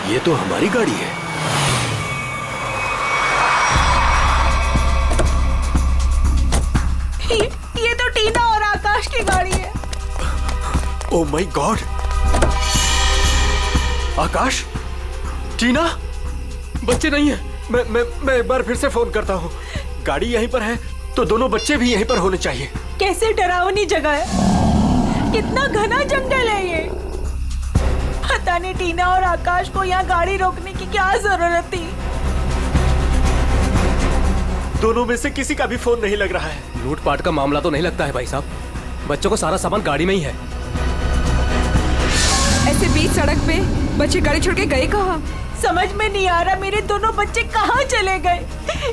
ये तो हमारी गाड़ी है। ये तो टीना और आकाश की गाड़ी है। Oh my God! आकाश, टीना, बच्चे नहीं है। मैं एक बार फिर से फोन करता हूँ। गाड़ी यहीं पर है तो दोनों बच्चे भी यहीं पर होने चाहिए। कैसे डरावनी जगह है, कितना घना जंगल है ये। पता नहीं टीना और आकाश को यहाँ गाड़ी रोकने की क्या जरूरत थी। दोनों में से किसी का भी फोन नहीं लग रहा है। लूटपाट का मामला तो नहीं लगता है भाई साहब। बच्चों को सारा सामान गाड़ी में ही है। ऐसे बीच सड़क पे बच्चे गाड़ी छोड़ के गए कहाँ? समझ में नहीं आ रहा मेरे दोनों बच्चे कहाँ चले गए।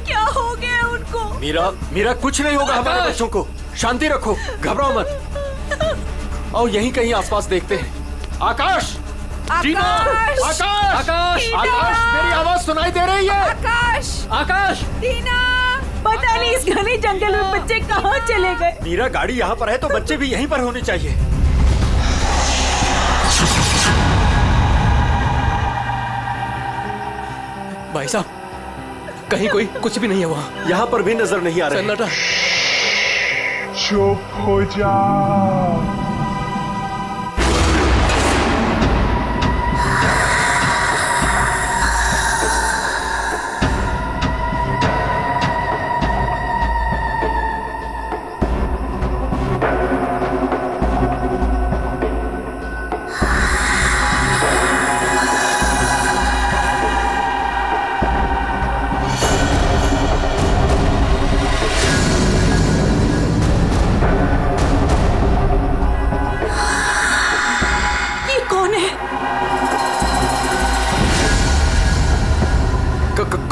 क्या हो गया उनको? मीरा कुछ नहीं होगा हमारे बच्चों को। शांति रखो, घबराओ मत। और यहीं कहीं आसपास देखते हैं। आकाश, टीना, आकाश, आकाश, आकाश, मेरी आवाज सुनाई दे रही है? आकाश, आकाश, टीना, पता नहीं इस घने जंगल में बच्चे कहाँ चले गए। मीरा, गाड़ी यहाँ पर है तो बच्चे भी यहीं पर होने चाहिए। भाई साहब कहीं कोई कुछ भी नहीं है वहाँ। यहाँ पर भी नजर नहीं आ रहा है। सन्नाटा। चुप हो जा।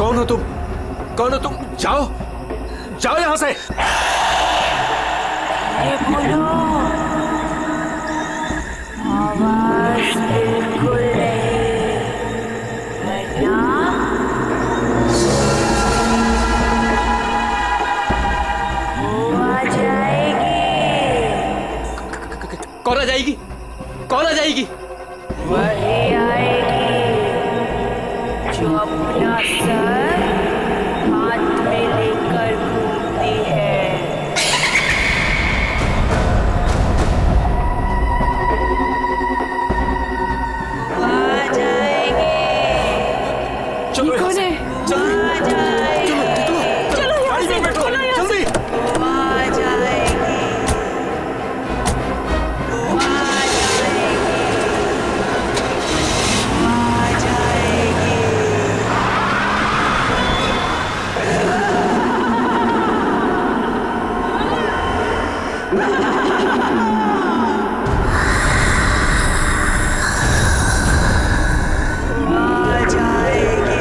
कौन हो तुम? जाओ जाओ यहाँ से। आवाज बिल्कुल नहीं, वो आ जाएगी। कौन आ जाएगी? कौन आ जाएगी? वही आएगी जो अपना सर हाथ में लेकर घूमती है। वो आ जाएगी। चलो कौन है? जल्दी, आ जाएगी। चलो गाड़ी में बैठो, जल्दी। वो आ जाएगी। वो आ जाएगी। वो आ जाएगी। आ जाएगी।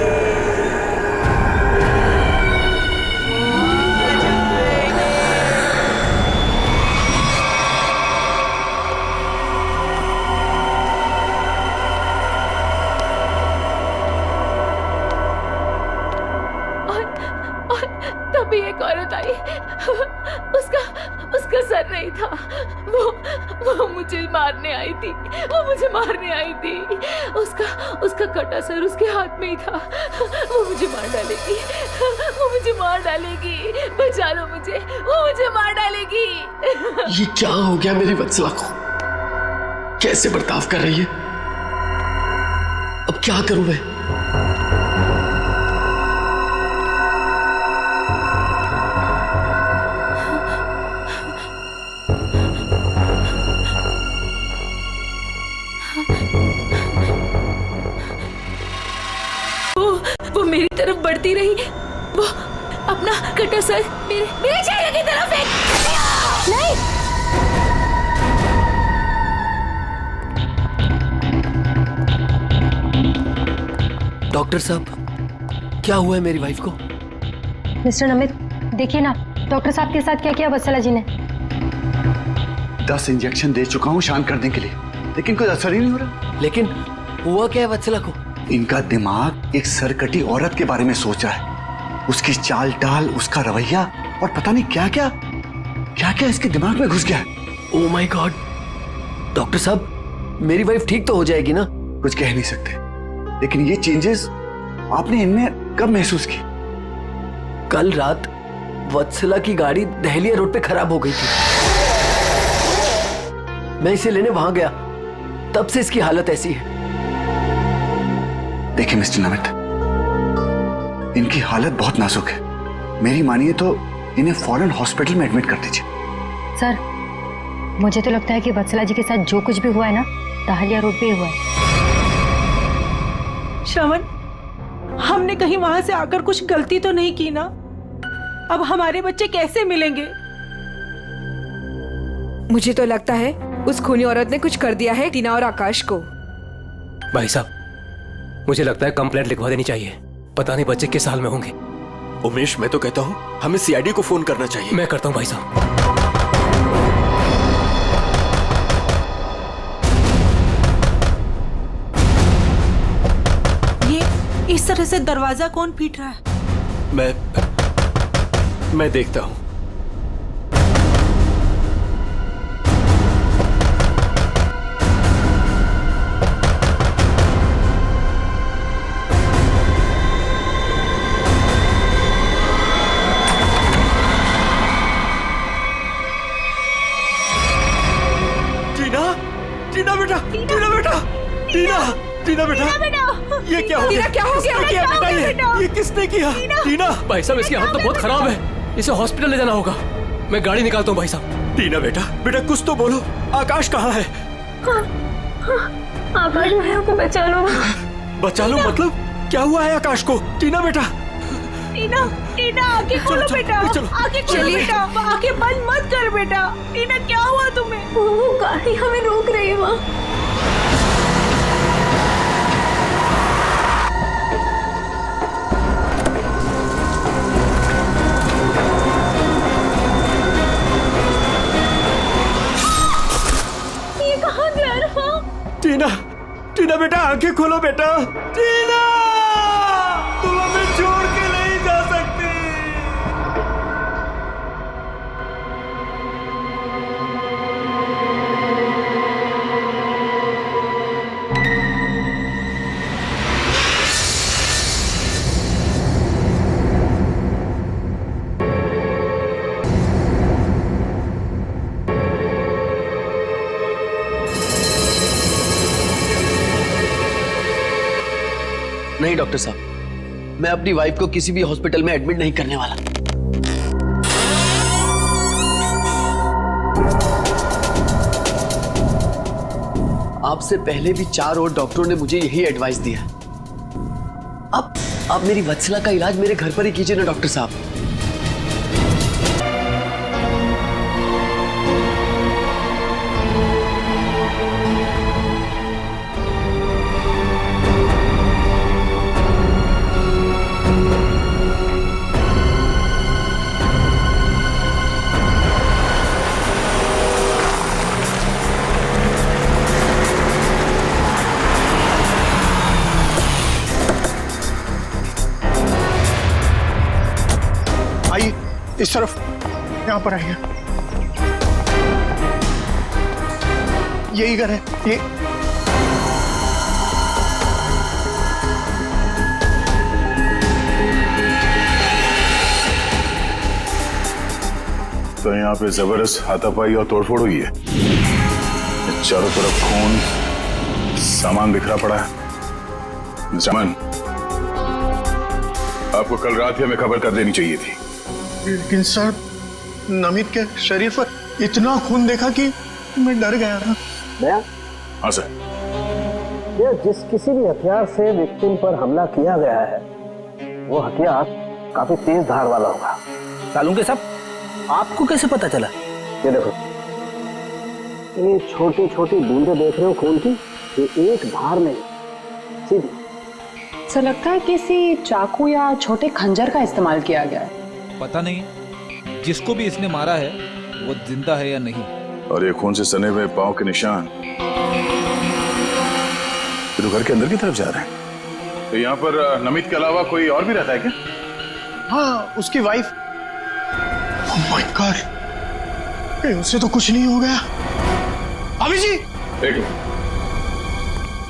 और तभी एक औरत आई। उसका सर नहीं था। वो मुझे मारने आई थी। वो मुझे मारने आई थी। उसका कटा सर उसके हाथ में ही था। वो मुझे मार डालेगी। वो मुझे मार डालेगी। बचा लो मुझे। वो मुझे मार डालेगी। ये क्या हो गया मेरी वत्सला को? कैसे बर्ताव कर रही है? अब क्या करूं मैं? वो मेरी तरफ बढ़ती रही। वो अपना कटा सर मेरे चेहरे की तरफ फेंक। नहीं, डॉक्टर साहब, क्या हुआ है मेरी वाइफ को? मिस्टर नमित, देखिए ना डॉक्टर साहब के साथ क्या किया वत्सला जी ने। 10 इंजेक्शन दे चुका हूँ शांत करने के लिए, लेकिन कोई असर ही नहीं हो रहा। लेकिन हुआ क्या है वत्सला को? इनका दिमाग एक सरकटी औरत के बारे में सोच रहा है। उसकी चाल डाल, उसका रवैया और पता नहीं क्या क्या इसके दिमाग में घुस गया है। Oh my God! डॉक्टर साहब, मेरी वाइफ ठीक तो हो जाएगी ना? कुछ कह नहीं सकते। लेकिन ये चेंजेस आपने इनमें कब महसूस की? कल रात वत्सला की गाड़ी दहलिया रोड पे खराब हो गई थी। मैं इसे लेने वहां गया, तब से इसकी हालत ऐसी है। देखिए मिस्टर नमित, इनकी हालत बहुत नाजुक है। मेरी मानिए तो इन्हें फौरन हॉस्पिटल में एडमिट कर दीजिए। सर, मुझे तो लगता है कि वत्सला जी के साथ जो कुछ भी हुआ है ना, दहलिया रोड पे हुआ है। श्रवण, हमने कहीं वहां से आकर कुछ गलती तो नहीं की ना? अब हमारे बच्चे कैसे मिलेंगे? मुझे तो लगता है उस खूनी औरत ने कुछ कर दिया है टीना और आकाश को। भाई साहब, मुझे लगता है कंप्लेंट लिखवा देनी चाहिए। पता नहीं बच्चे किस हाल में होंगे। उमेश, मैं तो कहता हूँ हमें सीआईडी को फोन करना चाहिए। मैं करता हूँ भाई साहब। ये इस तरह से दरवाजा कौन पीट रहा है? मैं देखता हूँ। टीना बेटा, टीना बेटा, टीना बेटा, ये क्या हो गया? क्या हो गया? किया बेटा? ये किसने किया? टीना, भाई साहब, इसकी हालत तो बहुत खराब है। इसे हॉस्पिटल ले जाना होगा। मैं गाड़ी निकालता हूँ भाई साहब। टीना बेटा, बेटा कुछ तो बोलो। आकाश कहाँ है? आकाश, भैया को बचा लो। बचा लो मतलब? क्या हुआ है आकाश को? टीना बेटा, टीना, टीना आंखें खोलो बेटा, आंखें खोलो बेटा, आंखें बंद मत कर बेटा। टीना, क्या हुआ तुम्हें? वो गाड़ी हमें रोक रही है वहाँ। ये कहाँ जा रहा? टीना, टीना बेटा आंखें खोलो बेटा। टीना, तुम हमें छोड़ के नहीं जा सकती। नहीं डॉक्टर साहब, मैं अपनी वाइफ को किसी भी हॉस्पिटल में एडमिट नहीं करने वाला। आपसे पहले भी 4 और डॉक्टरों ने मुझे यही एडवाइस दिया। अब आप मेरी वत्सला का इलाज मेरे घर पर ही कीजिए ना डॉक्टर साहब। आइए इस तरफ, यहाँ पर आइए। यही घर है ये। तो यहाँ पे जबरदस्त हाथापाई और तोड़फोड़ हुई है। चारों तरफ खून, सामान बिखरा पड़ा है। चमन, आपको कल रात ही हमें खबर कर देनी चाहिए थी। लेकिन सर, नमित के शरीर पर इतना खून देखा कि मैं डर गया था। हाँ सर। ये जिस किसी भी हथियार से विक्टिम पर हमला किया गया है, वो हथियार काफी तेज धार वाला होगा। सालुंके साहब, आपको कैसे पता चला? ये देखो, ये छोटी छोटी बूंदें देख रहे हो खून की, ये एक धार में सीधी। सर, लगता है किसी चाकू या छोटे खंजर का इस्तेमाल किया गया है। पता नहीं जिसको भी इसने मारा है वो जिंदा है या नहीं। और ये खून से सने हुए पांव के निशान तो घर के अंदर की तरफ जा रहे हैं। तो यहाँ पर नमित के अलावा कोई और भी रहता है क्या? हाँ, उसकी वाइफ। ओह माय गॉड, उससे तो कुछ नहीं हो गया। अभी जी,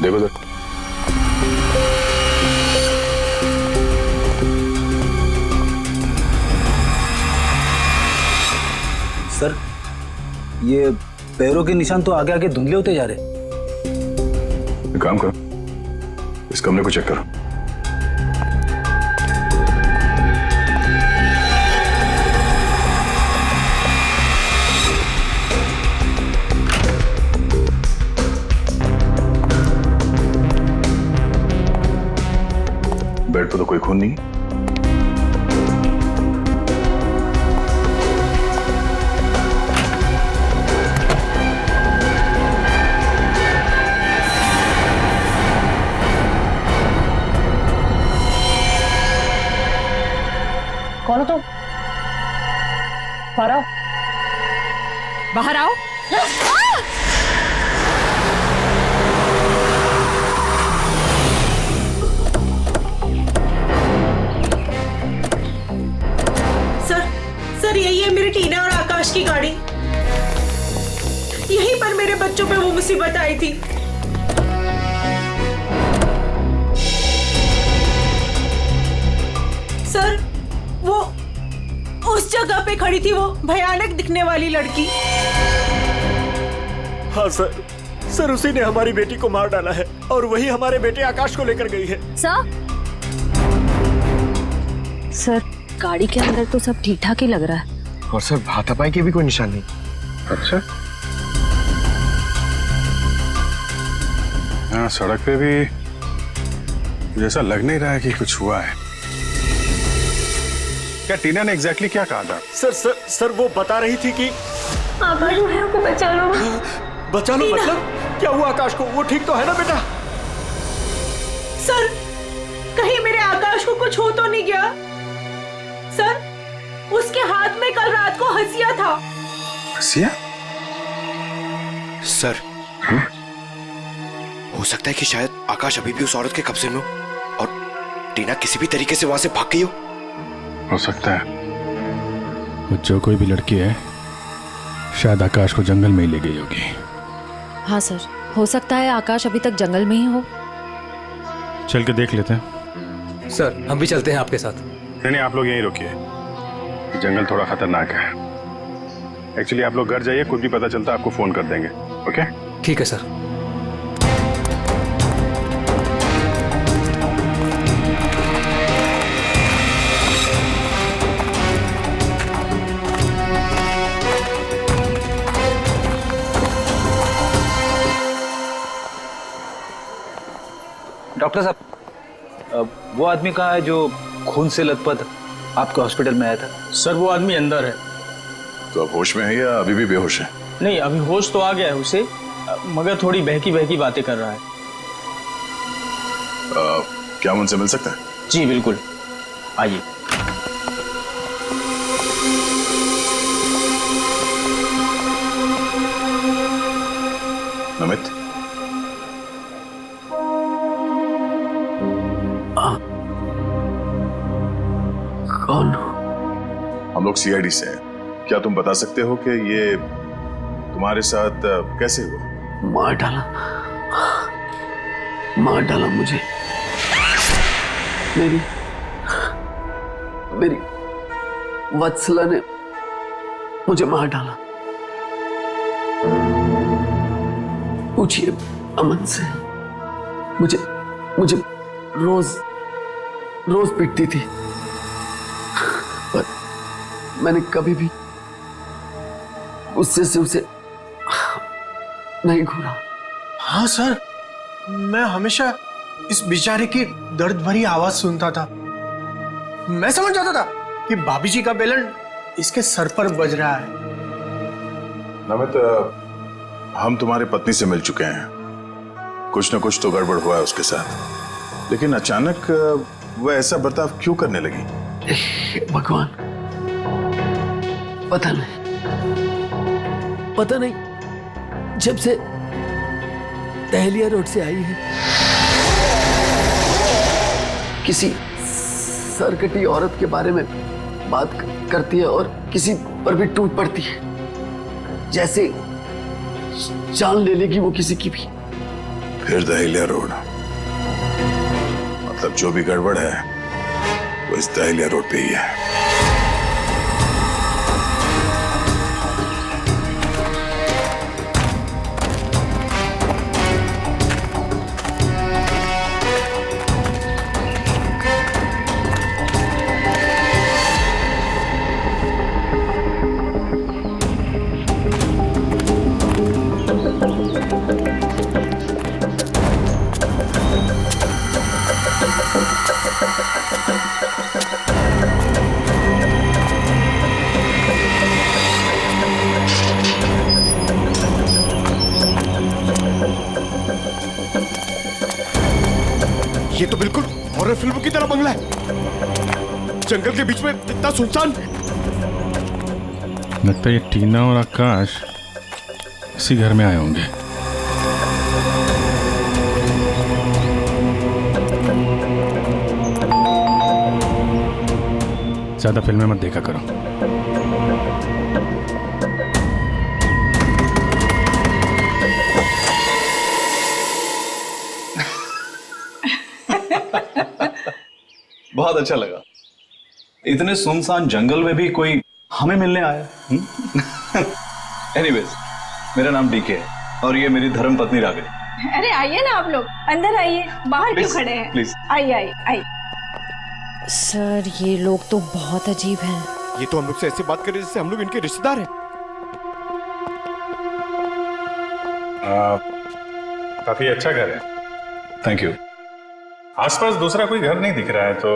देखो सर। सर, ये पैरों के निशान तो आगे आगे धुंधले होते जा रहे। एक काम करो, इस कमरे को चेक करो। बेड पर तो कोई खून नहीं। कौन हो तुम? बाहर आओ। बाहर आओ। सर यही है मेरी टीना और आकाश की गाड़ी। यहीं पर मेरे बच्चों पे वो मुसीबत आई थी। सर वो उस जगह पे खड़ी थी वो भयानक दिखने वाली लड़की। हाँ सर उसी ने हमारी बेटी को मार डाला है और वही हमारे बेटे आकाश को लेकर गई है। सर गाड़ी के अंदर तो सब ठीक ठाक ही लग रहा है। और सर हाथापाई के भी कोई निशान नहीं। अच्छा, हाँ सड़क पे भी जैसा लग नहीं रहा है कि कुछ हुआ है। क्या टीना ने एग्जैक्टली क्या कहा था? सर वो बता रही थी कि आकाश को बचा लो। बचा लो मतलब क्या हुआ आकाश को? वो ठीक तो है ना बेटा? सर कहीं मेरे आकाश को कुछ हो तो नहीं गया? सर उसके हाथ में कल रात को हंसिया था। हंसिया? सर हो सकता है कि शायद आकाश अभी भी उस औरत के कब्जे में हो और टीना किसी भी तरीके से वहां से भाग गई हो सकता है वो जो कोई भी लड़की है शायद आकाश को जंगल में ही ले गई होगी। हाँ सर, हो सकता है आकाश अभी तक जंगल में ही हो। चल के देख लेते हैं। सर हम भी चलते हैं आपके साथ। नहीं आप लोग यहीं रुकिए, जंगल थोड़ा खतरनाक है। एक्चुअली आप लोग घर जाइए, कुछ भी पता चलता आपको फोन कर देंगे। ओके ठीक है सर। डॉक्टर साहब, वो आदमी कहाँ है जो खून से लथपथ आपके हॉस्पिटल में आया था? सर वो आदमी अंदर है। तो अब होश में है या अभी भी बेहोश है? नहीं अभी होश तो आ गया है उसे, मगर थोड़ी बहकी बहकी बातें कर रहा है। क्या हम उनसे मिल सकते हैं? जी बिल्कुल, आइए। नमित, कौन? हम लोग सीआईडी से हैं। क्या तुम बता सकते हो कि ये तुम्हारे साथ कैसे हुआ? मार डाला मुझे। मेरी वत्सला ने मुझे मार डाला। पूछिए अमन से। मुझे रोज पीटती थी, पर मैंने कभी भी गुस्से से उसे नहीं घूरा। हाँ सर, मैं हमेशा इस बेचारे की दर्द भरी आवाज सुनता था। मैं समझ जाता था कि भाभी जी का बेलन इसके सर पर बज रहा है। नमित, हम तुम्हारे पत्नी से मिल चुके हैं। कुछ न कुछ तो गड़बड़ हुआ है उसके साथ, लेकिन अचानक वह ऐसा बर्ताव क्यों करने लगी? भगवान, पता नहीं जब से दहलिया रोड से आई है किसी सरकटी औरत के बारे में बात करती है और किसी पर भी टूट पड़ती है, जैसे जान ले लेगी वो किसी की भी। फिर दहलिया रोड, मतलब जो भी गड़बड़ है वो इस दहलिया रोड पे ही है। ये तो बिल्कुल हॉरर फिल्म की तरह बंगला है। जंगल के बीच में इतना सुनसान। लगता है ये टीना और आकाश इसी घर में आए होंगे। ज्यादा फिल्में मत देखा करो। बहुत अच्छा लगा। इतने सुनसान जंगल में भी कोई हमें मिलने आया। एनीवेज, मेरा नाम डीके है और ये मेरी धर्म पत्नी रागिनी। अरे आइए ना आप लोग, अंदर आइए, बाहर क्यों खड़े हैं? प्लीज आइए आइए आइए। सर ये लोग तो बहुत अजीब हैं। ये तो हम लोग से ऐसे बात कर रहे जैसे हम लोग इनके रिश्तेदार हैं। काफी अच्छा घर है। Thank you. आसपास दूसरा कोई घर नहीं दिख रहा है, तो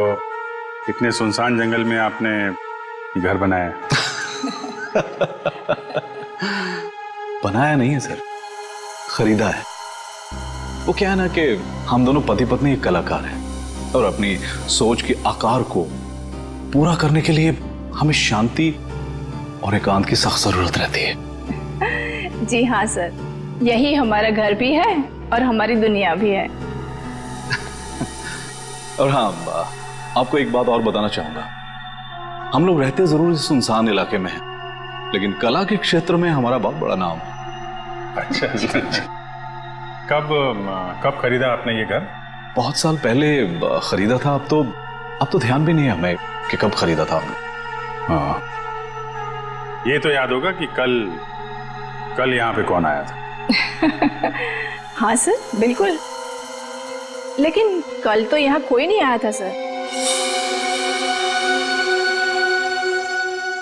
इतने सुनसान जंगल में आपने घर बनाया? बनाया नहीं है सर, खरीदा है। वो क्या है ना कि हम दोनों पति पत्नी एक कलाकार हैं और अपनी सोच के आकार को पूरा करने के लिए हमें शांति और एकांत की सख्त जरूरत रहती है। जी हाँ सर, यही हमारा घर भी है और हमारी दुनिया भी है। और हाँ, आपको एक बात और बताना चाहूंगा। हम लोग रहते जरूर इस सुनसान इलाके में हैं, लेकिन कला के क्षेत्र में हमारा बहुत बड़ा नाम है। अच्छा। कब खरीदा आपने ये घर? बहुत साल पहले खरीदा था। अब तो ध्यान भी नहीं है हमें कि कब खरीदा था हमने। हाँ, ये तो याद होगा कि कल यहाँ पे कौन आया था। हाँ सर, बिल्कुल। लेकिन कल तो यहाँ कोई नहीं आया था सर।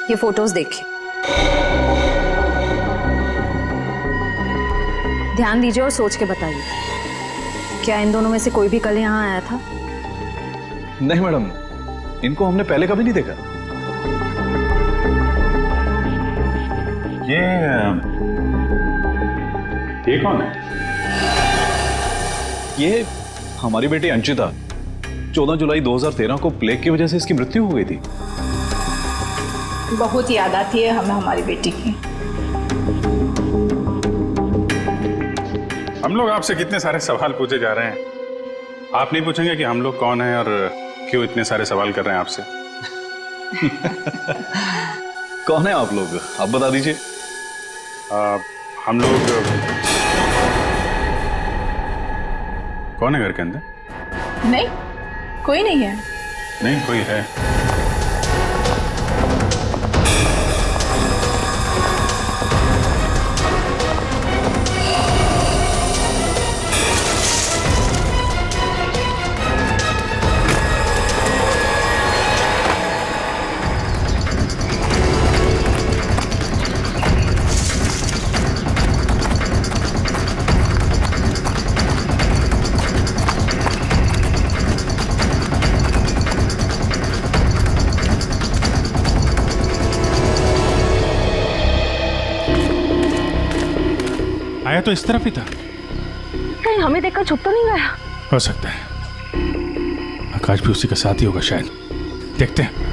ये फोटोज देखिए, ध्यान दीजिए और सोच के बताइए, क्या इन दोनों में से कोई भी कल यहाँ आया था? नहीं मैडम, इनको हमने पहले कभी नहीं देखा। ये कौन है? ये हमारी बेटी अंशिता। 14 जुलाई 2013 को प्लेग की वजह से इसकी मृत्यु हो गई थी। बहुत याद आती है हमें हमारी बेटी की। हम लोग आपसे कितने सारे सवाल पूछे जा रहे हैं, आप नहीं पूछेंगे कि हम लोग कौन हैं और क्यों इतने सारे सवाल कर रहे हैं आपसे? कौन है आप लोग, आप बता दीजिए। हम लोग कौन है घर के अंदर? नहीं, कोई नहीं है। नहीं कोई है। आया तो इस तरफ ही था। कहीं हमें देखकर छुप तो नहीं गया? हो सकता है आकाश भी उसी का साथी होगा शायद। देखते हैं।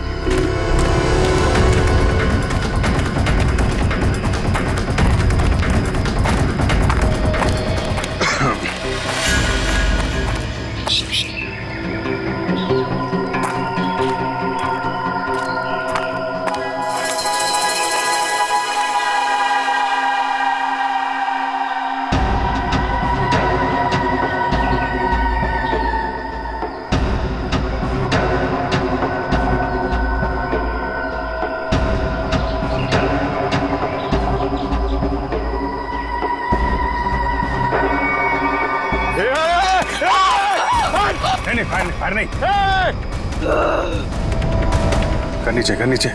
फायर नहीं। कर नीचे, कर नीचे।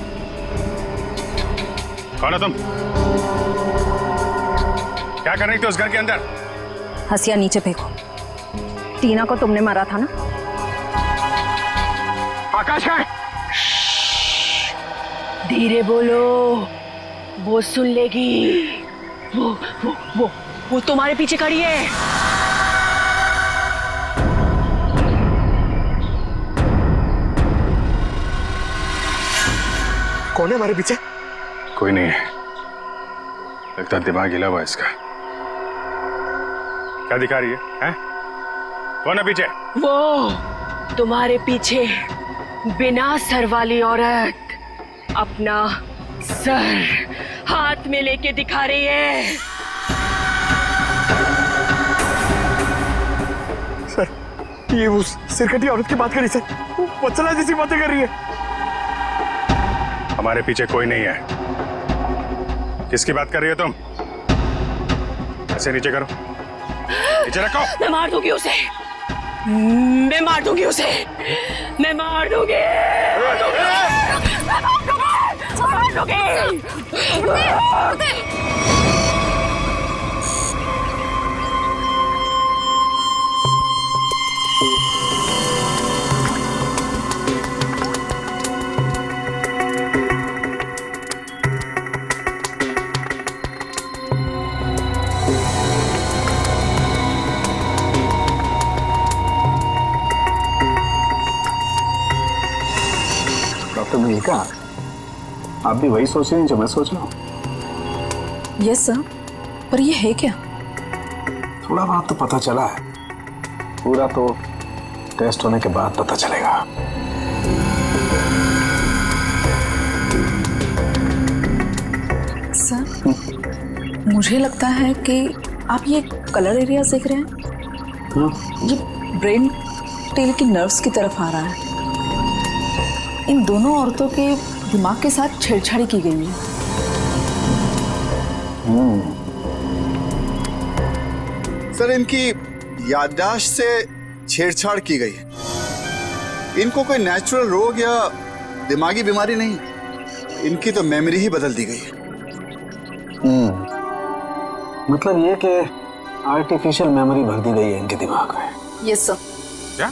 कौन हो तुम? क्या कर रही थी उस घर के अंदर? हसिया नीचे फेंको। टीना को तुमने मारा था ना? आकाश है। धीरे बोलो, वो सुन लेगी। वो तुम्हारे पीछे खड़ी है। कौन है हमारे पीछे? कोई नहीं है, लगता है दिमाग हिला हुआ है इसका। क्या दिखा रही है? कौन है पीछे? वो तुम्हारे पीछे बिना सर वाली औरत अपना सर हाथ में लेके दिखा रही है। सर, ये उस सिरकटी औरत की बात कर रही सर, वत्सला जैसी बातें कर रही है। हमारे पीछे कोई नहीं है। किसकी बात कर रही हो तुम? ऐसे नीचे करो, नीचे रखो। मैं मार दूंगी उसे, मैं मार दूंगी उसे, मैं मार दूंगी, मार दूंगी। डॉक्टर मलिका, आप भी वही सोच रहे हैं जो मैं सोच रहा हूँ? यस सर, पर ये है क्या? थोड़ा बहुत तो पता चला है, पूरा तो टेस्ट होने के बाद पता चलेगा। सर, मुझे लगता है कि आप ये कलर एरिया देख रहे हैं। ये ब्रेन टेल की नर्व्स की तरफ आ रहा है। इन दोनों औरतों के दिमाग के साथ छेड़छाड़ी की गई है। सर, इनकी याददाश्त से छेड़छाड़ की गई है। इनको कोई नेचुरल रोग या दिमागी बीमारी नहीं, इनकी तो मेमोरी ही बदल दी गई है। मतलब ये कि आर्टिफिशियल मेमोरी भर दी गई है इनके दिमाग में। Yes sir. क्या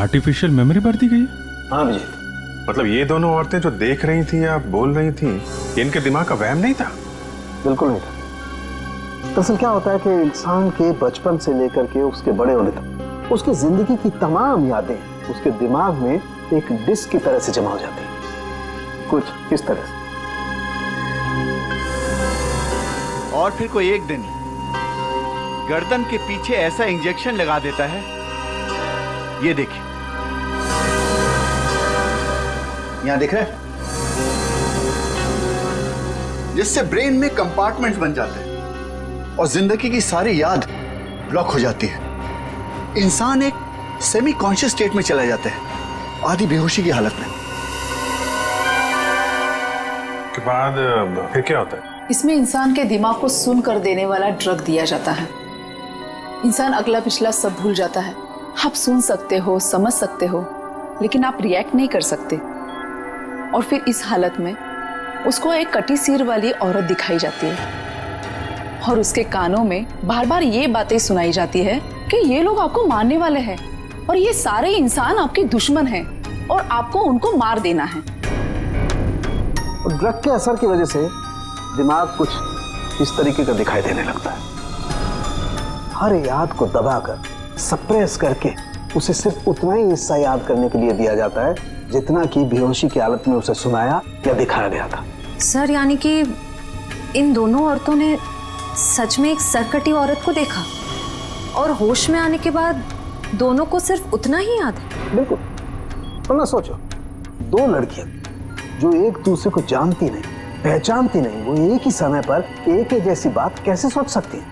आर्टिफिशियल मेमोरी भर दी गई है? हाँ विजय, मतलब ये दोनों औरतें जो देख रही थी या बोल रही थी, ये इनके दिमाग का वहम नहीं था? बिल्कुल नहीं था। दरअसल क्या होता है कि इंसान के बचपन से लेकर के उसके बड़े होने तक उसकी जिंदगी की तमाम यादें उसके दिमाग में एक डिस्क की तरह से जमा हो जाती है, कुछ इस तरह से। और फिर कोई एक दिन गर्दन के पीछे ऐसा इंजेक्शन लगा देता है, ये देखिए, यहां दिख रहा है, जिससे ब्रेन में कंपार्टमेंट्स बन जाते हैं और जिंदगी की सारी याद ब्लॉक हो जाती है। इंसान एक सेमी कॉन्शियस स्टेट में चला जाता है, आधी बेहोशी की हालत में। के बाद फिर क्या होता है? इसमें इंसान के दिमाग को सुन कर देने वाला ड्रग दिया जाता है। इंसान अगला पिछला सब भूल जाता है। आप सुन सकते हो, समझ सकते हो, लेकिन आप रिएक्ट नहीं कर सकते। और फिर इस हालत में उसको एक कटी सिर वाली औरत दिखाई जाती है और उसके कानों में बार बार ये बातें सुनाई जाती है कि ये लोग आपको मारने वाले हैं और ये सारे इंसान आपके दुश्मन हैं और आपको उनको मार देना है। ड्रग के असर की वजह से दिमाग कुछ इस तरीके का दिखाई देने लगता है। हर याद को दबाकर, सप्रेस करके उसे सिर्फ उतना ही हिस्सा याद करने के लिए दिया जाता है जितना कि बेहोशी की हालत में उसे सुनाया या दिखाया गया था। सर, यानी कि इन दोनों औरतों ने सच में एक सरकटी औरत को देखा और होश में आने के बाद दोनों को सिर्फ उतना ही याद है। बिल्कुल। वरना सोचो, दो लड़कियां जो एक दूसरे को जानती नहीं, पहचानती नहीं, वो एक ही समय पर एक ही जैसी बात कैसे सोच सकती हैं?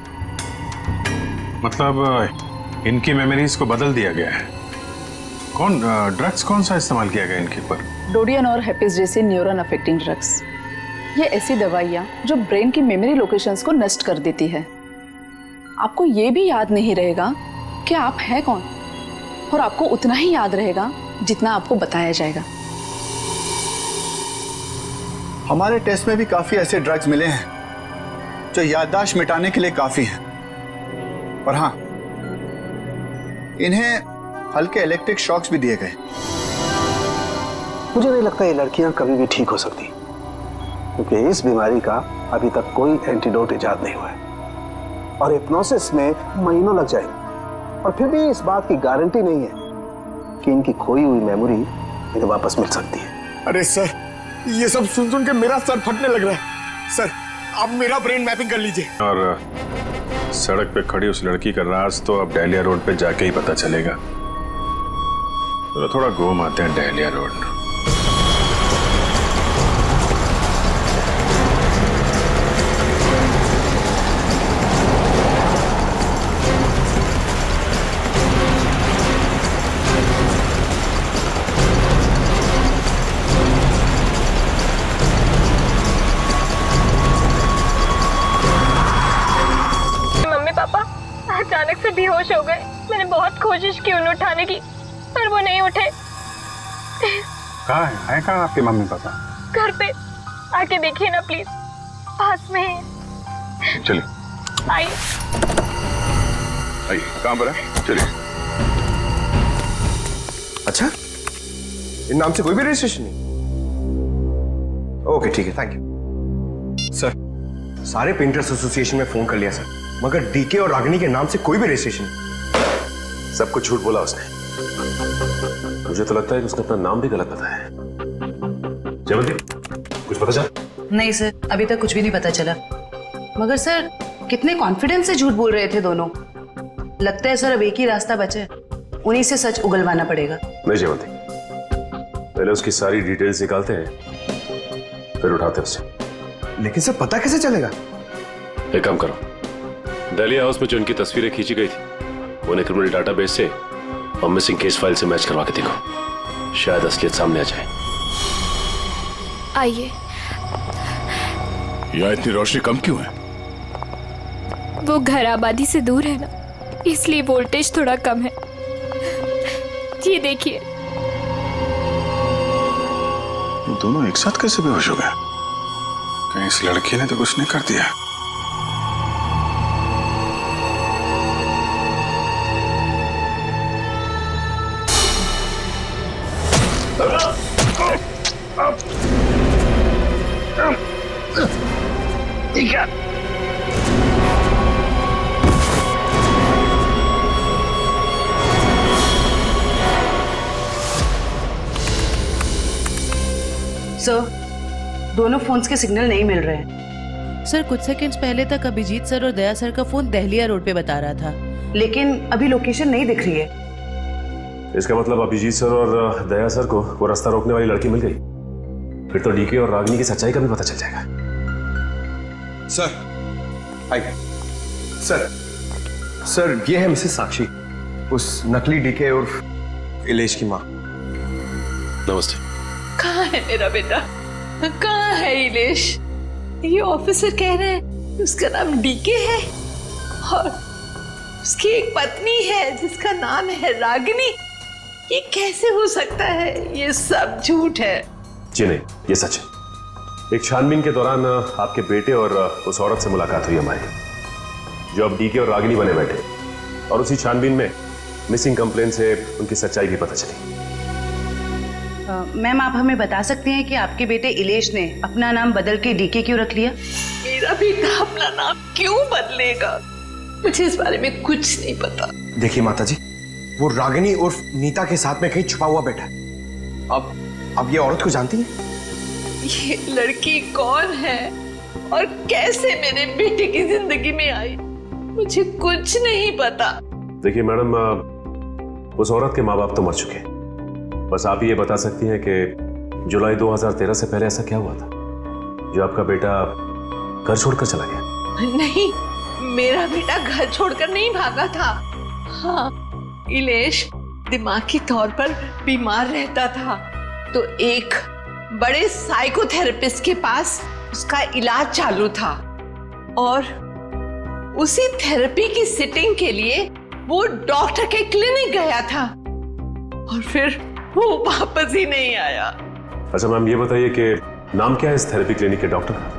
मतलब इनकी मेमोरीज को बदल दिया गया है। ड्रग्स कौन सा इस्तेमाल किया गया इनके ऊपर? डोडियन और हेपिस जैसे न्यूरॉन अफेक्टिंग ड्रग्स। ये ऐसी दवाइयाँ जो ब्रेन की मेमोरी लोकेशंस को नष्ट कर देती है। आपको ये भी याद नहीं रहेगा कि आप हैं कौन, और आपको उतना ही याद रहेगा जितना आपको बताया जाएगा। हमारे टेस्ट में भी काफी ऐसे ड्रग्स मिले हैं जो याददाश्त मिटाने के लिए काफी हैं। और हाँ, इन्हें हल्के इलेक्ट्रिक शॉक्स भी दिए गए। मुझे नहीं लगता ये लड़कियां कभी भी ठीक हो सकती, क्योंकि इस बीमारी का अभी तक कोई एंटीडोट इजाद नहीं हुआ है और हिप्नोसिस में महीनों लग जाएंगे। और फिर भी इस बात की गारंटी नहीं है कि इनकी खोई हुई मेमोरी इन्हें वापस मिल सकती है। अरे सर, ये सब सुन सुन के मेरा सर फटने लग रहा है। सर आप मेरा ब्रेन मैपिंग कर लीजिए। और सड़क पे खड़ी उस लड़की का राज तो अब डहलिया रोड पे जाके ही पता चलेगा। तो थोड़ा घूम आते हैं डहलिया रोड। अचानक से बेहोश हो गए। मैंने बहुत कोशिश की उन्हें उठाने की, पर वो नहीं उठे। कहाँ है कहाँ आपके मम्मी पापा? घर पे, आके देखिए ना प्लीज, पास में है। चलिए आइए आइए, कहाँ पर है? चलिए। अच्छा, इन नाम से कोई भी रजिस्ट्रेशन नहीं? ओके ठीक है, थैंक यू सर। सारे पेंटर्स एसोसिएशन में फोन कर लिया सर, मगर डीके और रागिनी के नाम से कोई भी रजिस्ट्रेशन नहीं। सब कुछ झूठ बोला उसने। मुझे तो लगता है कि उसने अपना नाम भी गलत बताया है। जयवंती, कुछ पता चला? नहीं सर, अभी तक कुछ भी नहीं पता चला। मगर सर कितने कॉन्फिडेंस से झूठ बोल रहे थे दोनों। लगता है सर अब एक ही रास्ता बचा है, उन्हीं से सच उगलवाना पड़ेगा। नहीं जयवंती, पहले उसकी सारी डिटेल्स निकालते हैं, फिर उठाते हैं उसे। लेकिन सर पता कैसे चलेगा? एक काम करो, डहलिया हाउस में जो उनकी तस्वीरें खींची गई थी उन्हें क्रिमिनल डाटाबेस से और मिसिंग केस फाइल से मैच करवा के देखो, शायद असलियत सामने आ जाए। आइए। यहाँ इतनी रोशनी कम क्यों है? वो घर आबादी से दूर है ना, इसलिए वोल्टेज थोड़ा कम है। ये देखिए। दोनों एक साथ कैसे बेहोश हो गए? कहीं इस लड़की ने तो कुछ नहीं कर दिया? ठीक है। सर, दोनों फोन्स के सिग्नल नहीं मिल रहे हैं। सर कुछ सेकंड्स पहले तक अभिजीत सर और दया सर का फोन दहलिया रोड पे बता रहा था, लेकिन अभी लोकेशन नहीं दिख रही है। इसका मतलब अभिजीत सर और दया सर को वो रास्ता रोकने वाली लड़की मिल गई। फिर तो डीके और रागिनी की सच्चाई का भी पता चल जाएगा। सर आइए। सर ये है मिसेस साक्षी, उस नकली डीके और इलेश की माँ। नमस्ते। कहाँ है मेरा बेटा? कहाँ है इलेश? ये ऑफिसर कह रहे हैं उसका नाम डीके है और उसकी एक पत्नी है जिसका नाम है रागिनी। ये कैसे हो सकता है? ये सब झूठ है। जी नहीं, ये सच है। एक छानबीन के दौरान आपके बेटे और उस औरत से मुलाकात हुई हमारी, जो अब डीके और रागिनी बने बैठे, और उसी छानबीन में मिसिंग कंप्लेन से उनकी सच्चाई भी पता चली। मैम आप हमें बता सकते हैं कि आपके बेटे इलेश ने अपना नाम बदल के डीके क्यों रख लिया? मेरा बेटा अपना नाम क्यों बदलेगा? मुझे इस बारे में कुछ नहीं पता। देखिए माताजी, वो रागिनी और नीता के साथ में कहीं छुपा हुआ बैठा है। अब ये औरत को जानती है? ये लड़की कौन है और कैसे मेरे बेटे की जिंदगी में आई, मुझे कुछ नहीं पता। देखिए मैडम, उस औरत के माँ बाप तो मर चुके हैं। बस आप ये बता सकती हैं कि जुलाई 2013 से पहले ऐसा क्या हुआ था जो आपका बेटा घर छोड़कर चला गया? नहीं, मेरा बेटा घर छोड़कर नहीं भागा था। हाँ, इलेश दिमागी तौर पर बीमार रहता था, तो एक बड़े साइकोथेरेपिस्ट के पास उसका इलाज चालू था और उसी थेरेपी की सिटिंग के लिए वो डॉक्टर के क्लिनिक गया था और फिर वो वापस ही नहीं आया। अच्छा मैम, ये बताइए कि नाम क्या है इस थेरेपी क्लिनिक के डॉक्टर का?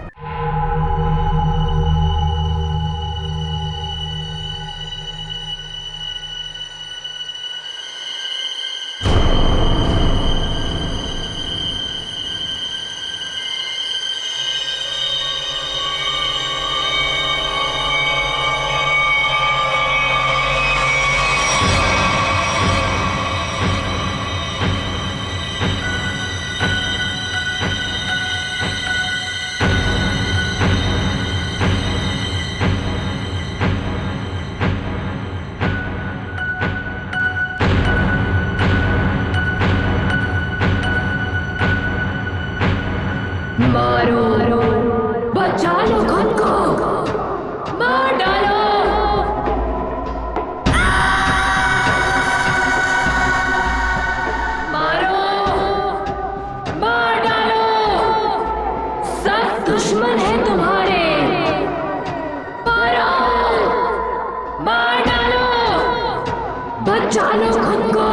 बचा लो खुद को।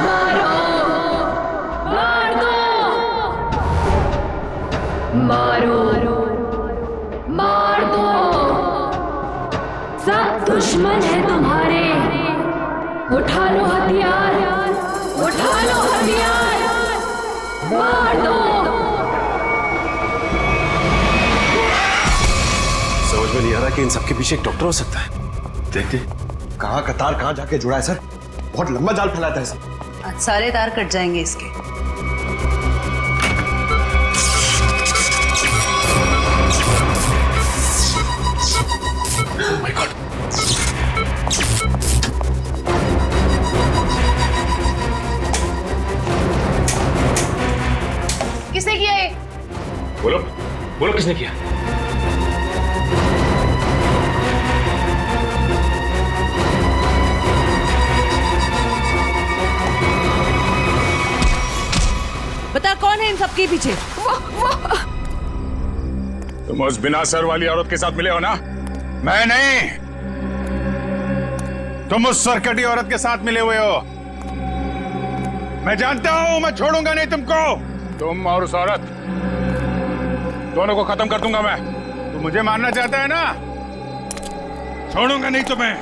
मारो, मार दो, मारो, मार दो। सब दुश्मन है तुम्हारे। उठा लो हथियार, उठा लो हथियार, मार दो। समझ में नहीं आ रहा कि इन सबके पीछे एक डॉक्टर हो सकता है। देखते कहाँ का तार कहाँ जाके जुड़ा है सर, बहुत लंबा जाल फैलाता है सर। आज सारे तार कट जाएंगे इसके। Oh my God! किसने किया ये? बोलो, बोलो किसने किया? बता कौन है इन सबके पीछे? तुम उस बिना सर वाली औरत के साथ मिले हो ना? मैं नहीं, तुम उस सरकटी औरत के साथ मिले हुए हो। मैं जानता हूं, मैं छोड़ूंगा नहीं तुमको। तुम और उस औरत दोनों को खत्म कर दूंगा मैं। तू मुझे मारना चाहता है ना? छोड़ूंगा नहीं तुम्हें।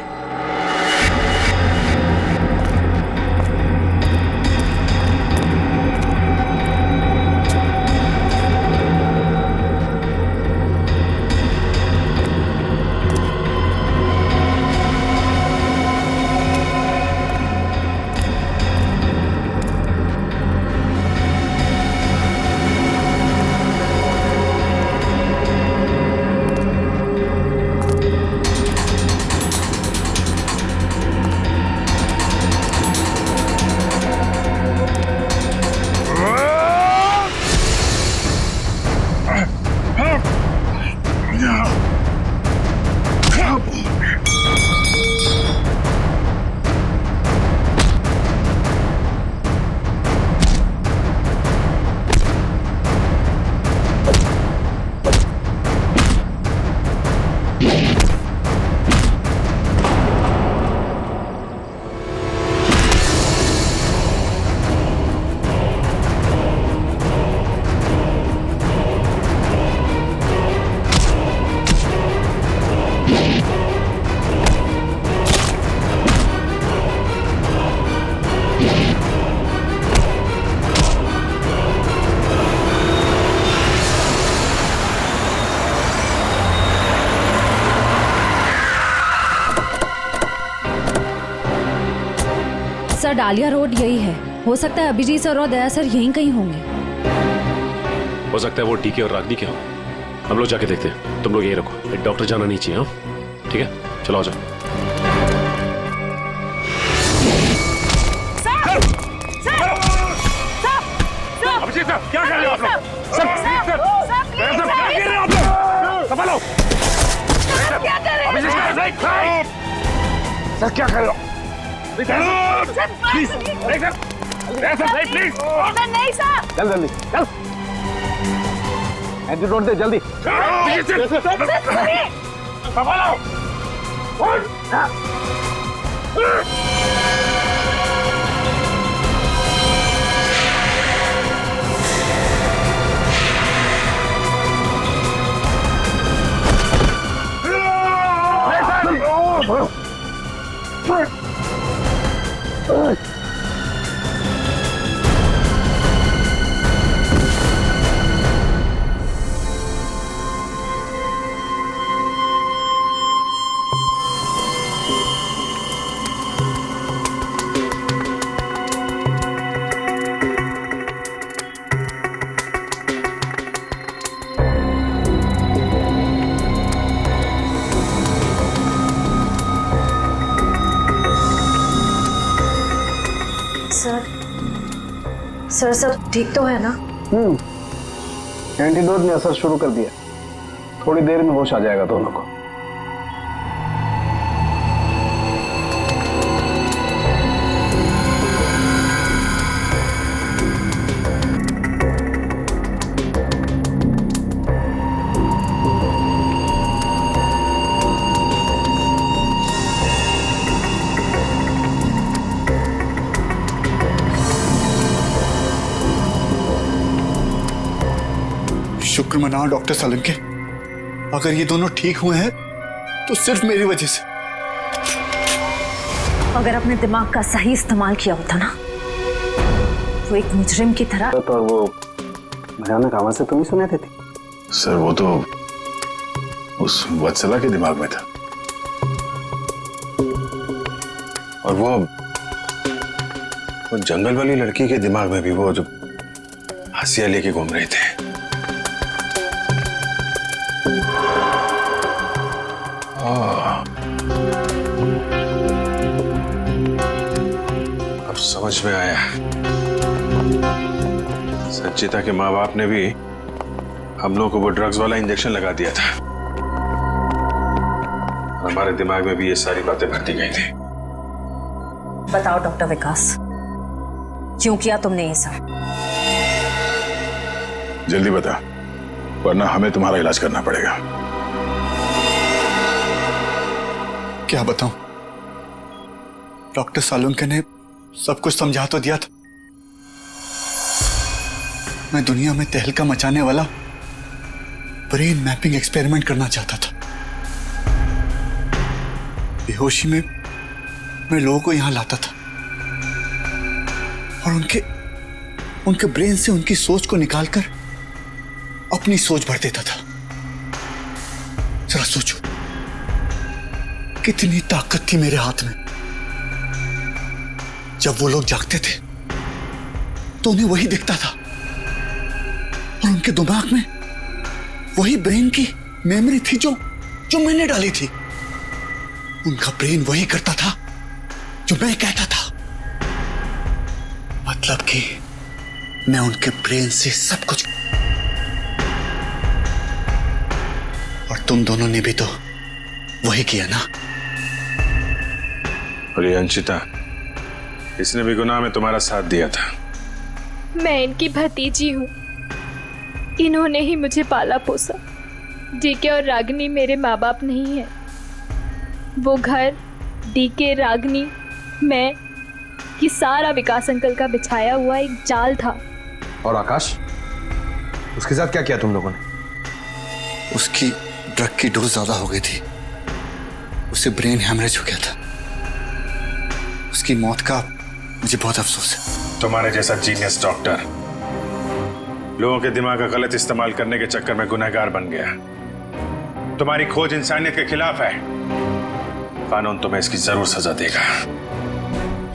सर डालिया रोड यही है। हो सकता है अभिजीत सर और दया सर यहीं कहीं होंगे। हो सकता है वो डीके और रागनी के हों। हम लोग जाके देखते हैं, तुम लोग यहीं रखो। एक डॉक्टर जाना नहीं चाहिए। हाँ ठीक है, चलो आ जाओ। अभिजीत सर, क्या कर रहे हो आप लोग? सर, क्या कर रहे हो आप लोग? संभालो। क्या कर रहे हैं? सर क्या कर रहे हो? प्लीज नहीं सर। चल जल्दी चल, एंटीडोट दे जल्दी। सर सब ठीक तो है ना? एंटीडोट ने असर शुरू कर दिया, थोड़ी देर में होश आ जाएगा दोनों को। शुक्र मनाओ डॉक्टर सालुंके, अगर ये दोनों ठीक हुए हैं तो सिर्फ मेरी वजह से। अगर अपने दिमाग का सही इस्तेमाल किया होता ना, वो एक मुजरिम की तरह। तो और वो भयानक आवाज से तुम ही सुने थे? सर वो तो उस वत्सला के दिमाग में था, और वो जंगल वाली लड़की के दिमाग में भी, वो जो हंसिया लेके घूम रहे थे। अब समझ में आया, संचिता के माँ बाप ने भी हम लोगों को वो ड्रग्स वाला इंजेक्शन लगा दिया था। हमारे दिमाग में भी ये सारी बातें भरती गई थी। बताओ डॉक्टर विकास, क्यों किया तुमने ये सब? जल्दी बता, वरना हमें तुम्हारा इलाज करना पड़ेगा। क्या बताऊं, डॉक्टर सालुंके ने सब कुछ समझा तो दिया था। मैं दुनिया में तहलका मचाने वाला ब्रेन मैपिंग एक्सपेरिमेंट करना चाहता था। बेहोशी में मैं लोगों को यहां लाता था और उनके ब्रेन से उनकी सोच को निकालकर अपनी सोच भर देता था। जरा सोचो, कितनी ताकत थी मेरे हाथ में। जब वो लोग जागते थे तो उन्हें वही दिखता था, और उनके दिमाग में वही ब्रेन की मेमोरी थी जो मैंने डाली थी। उनका ब्रेन वही करता था जो मैं कहता था। मतलब कि मैं उनके ब्रेन से सब कुछ। और तुम दोनों ने भी तो वही किया ना। और ये अंशिता, इसने भी गुनाह में तुम्हारा साथ दिया था। मैं इनकी भतीजी हूँ, इन्होंने ही मुझे पाला पोसा। डीके और रागिनी मेरे माँ बाप नहीं है। वो घर, डीके, रागिनी, मैं, ये सारा विकास अंकल का बिछाया हुआ एक जाल था। और आकाश, उसके साथ क्या किया तुम लोगों ने? उसकी ड्रग की डोज ज्यादा हो गई थी, उसे ब्रेन हैमरेज हो गया था। उसकी मौत का मुझे बहुत अफसोस है। तुम्हारे जैसा जीनियस डॉक्टर लोगों के दिमाग का गलत इस्तेमाल करने के चक्कर में गुनहगार बन गया। तुम्हारी खोज इंसानियत के खिलाफ है। कानून तुम्हें इसकी जरूर सजा देगा,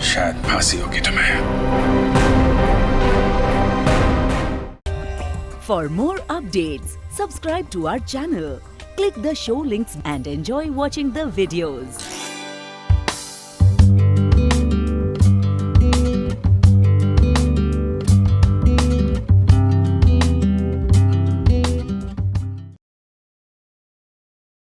शायद फांसी होगी तुम्हें। For more updates, subscribe to our channel, click the show links and enjoy watching the videos.